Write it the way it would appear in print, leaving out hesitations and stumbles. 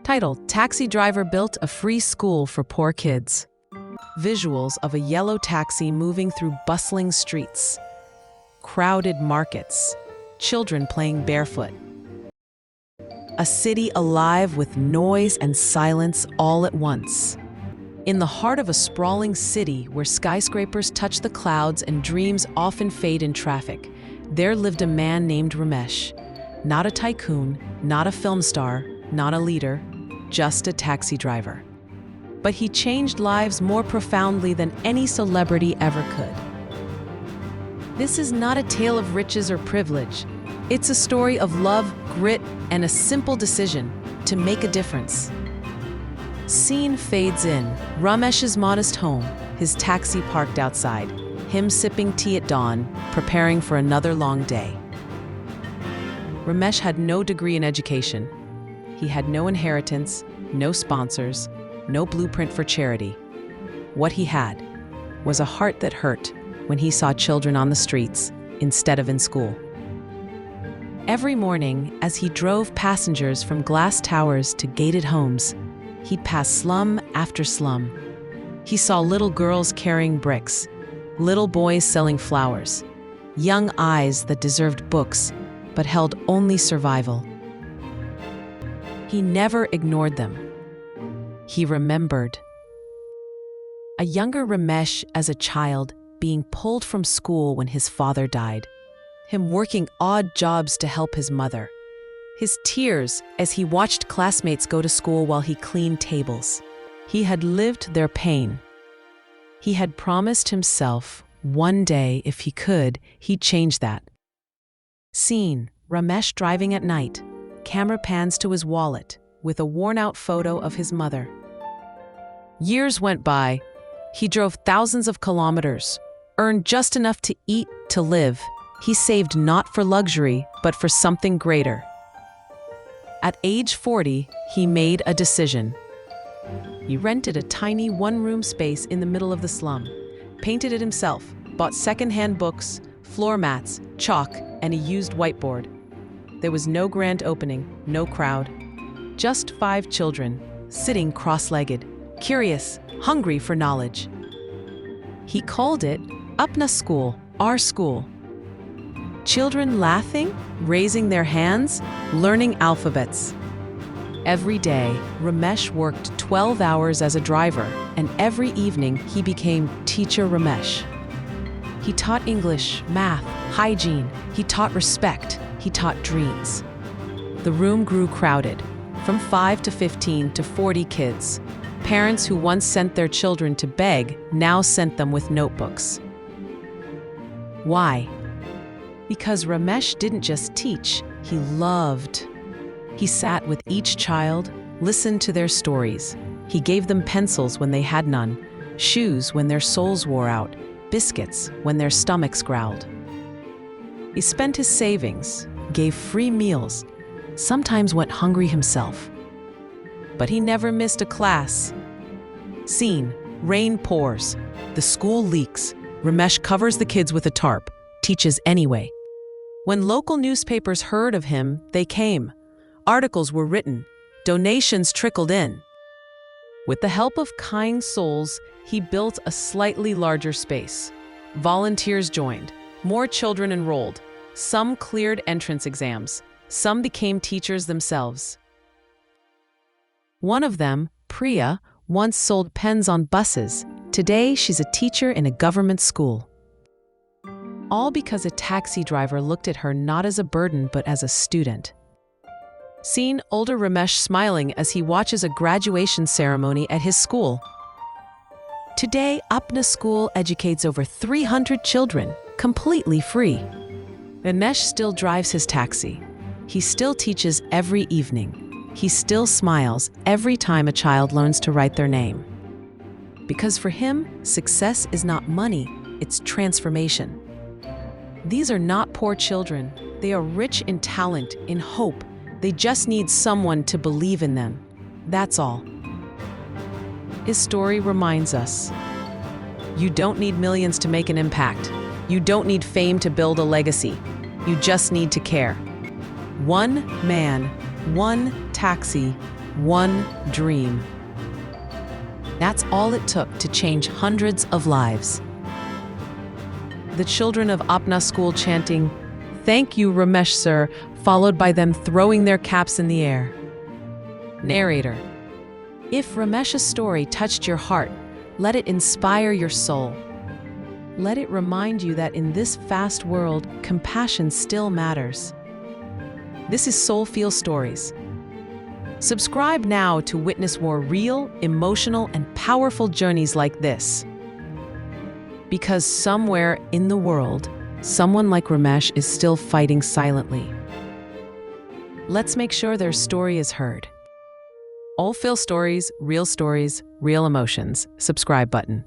Title: Taxi driver built a free school for poor kids. Visuals of a yellow taxi moving through bustling streets. Crowded markets. Children playing barefoot. A city alive with noise and silence all at once. In the heart of a sprawling city where skyscrapers touch the clouds and dreams often fade in traffic, there lived a man named Ramish. Not a tycoon, not a film star, not a leader, just a taxi driver. But he changed lives more profoundly than any celebrity ever could. This is not a tale of riches or privilege. It's a story of love, grit, and a simple decision to make a difference. Scene fades in. Ramesh's modest home, his taxi parked outside, him sipping tea at dawn, preparing for another long day. Ramish had no degree in education. He had no inheritance, no sponsors, no blueprint for charity. What he had was a heart that hurt when he saw children on the streets instead of in school. Every morning, as he drove passengers from glass towers to gated homes, he'd pass slum after slum. He saw little girls carrying bricks, little boys selling flowers, young eyes that deserved books but held only survival. He never ignored them. He remembered. A younger Ramish as a child being pulled from school when his father died, him working odd jobs to help his mother, his tears as he watched classmates go to school while he cleaned tables. He had lived their pain. He had promised himself one day, if he could, he'd change that. Scene: Ramish driving at night. Camera pans to his wallet with a worn-out photo of his mother. Years went by. He drove thousands of kilometers, earned just enough to eat, to live. He saved not for luxury, but for something greater. At age 40, he made a decision. He rented a tiny one-room space in the middle of the slum, painted it himself, bought second-hand books, floor mats, chalk, and a used whiteboard. There was no grand opening, no crowd. Just 5 children, sitting cross-legged, curious, hungry for knowledge. He called it Upna School, our school. Children laughing, raising their hands, learning alphabets. Every day, Ramish worked 12 hours as a driver, and every evening he became Teacher Ramish. He taught English, math, hygiene. He taught respect. He taught dreams. The room grew crowded, from 5 to 15 to 40 kids. Parents who once sent their children to beg now sent them with notebooks. Why? Because Ramish didn't just teach, he loved. He sat with each child, listened to their stories. He gave them pencils when they had none, shoes when their soles wore out, biscuits when their stomachs growled. He spent his savings, gave free meals, sometimes went hungry himself. But he never missed a class. Scene: rain pours. The school leaks. Ramish covers the kids with a tarp, teaches anyway. When local newspapers heard of him, they came. Articles were written. Donations trickled in. With the help of kind souls, he built a slightly larger space. Volunteers joined. More children enrolled. Some cleared entrance exams. Some became teachers themselves. One of them, Priya, once sold pens on buses. Today, she's a teacher in a government school. All because a taxi driver looked at her not as a burden, but as a student. Seen older Ramish smiling as he watches a graduation ceremony at his school. Today, Upna School educates over 300 children, completely free. Ramish still drives his taxi. He still teaches every evening. He still smiles every time a child learns to write their name. Because for him, success is not money, it's transformation. These are not poor children. They are rich in talent, in hope. They just need someone to believe in them. That's all. His story reminds us, you don't need millions to make an impact. You don't need fame to build a legacy. You just need to care. One man, one taxi, one dream. That's all it took to change hundreds of lives. The children of Apna school chanting, "Thank you, Ramesh sir," followed by them throwing their caps in the air. Narrator: if Ramesh's story touched your heart, let it inspire your soul. Let it remind you that in this fast world, compassion still matters. This is Soulfeel Stories. Subscribe now to witness more real, emotional, and powerful journeys like this. Because somewhere in the world, someone like Ramesh is still fighting silently. Let's make sure their story is heard. Soulfeel Stories, real emotions. Subscribe button.